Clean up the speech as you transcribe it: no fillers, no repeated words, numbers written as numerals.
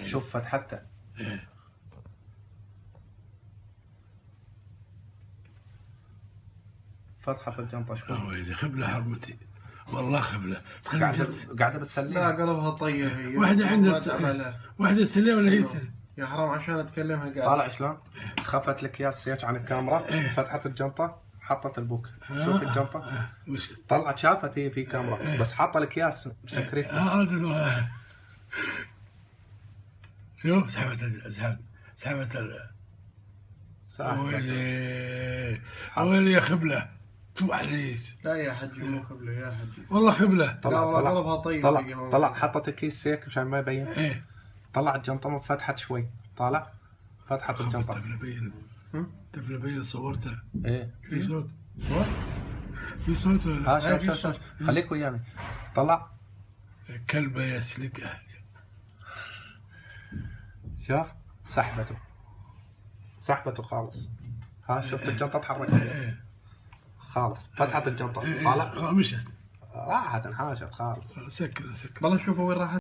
شوف فتحته. فتحة الجنطة شوي. ويلي خبلة حرمتي والله خبلة. قاعدة بتسلي. لا قلبها طيب هي. واحدة عندها واحدة تسليها ولا هي تسلي؟ يا حرام عشان اتكلمها قاعد. طالع شلون؟ خفت لك يا السياج عن الكاميرا. فتحت الجنطة حطت البوك. شوف الجنطة طلعت شافت هي في كاميرا بس حاطه الاكياس مسكرتها. شوف سحبت ويلي يا خبلة تو عليك. لا يا حجي مو خبلة يا حجي والله خبلة. لا والله قلبها طيب. طلع حطت الكيس هيك مشان ما يبين. طلع الجنطة ما فتحت شوي. طالع فتحت الجنطة. الطفلة بين صورتها. في صوت. في صوت ولا لا؟ شوف خليك وياني. طلع كلبة يا سلقة. شوف سحبته خالص. شفت الجنطة تحركت خالص. فتحت الجنطة. طالع مشت راحت انحاشت خالص. سكر والله شوفوا وين راحت.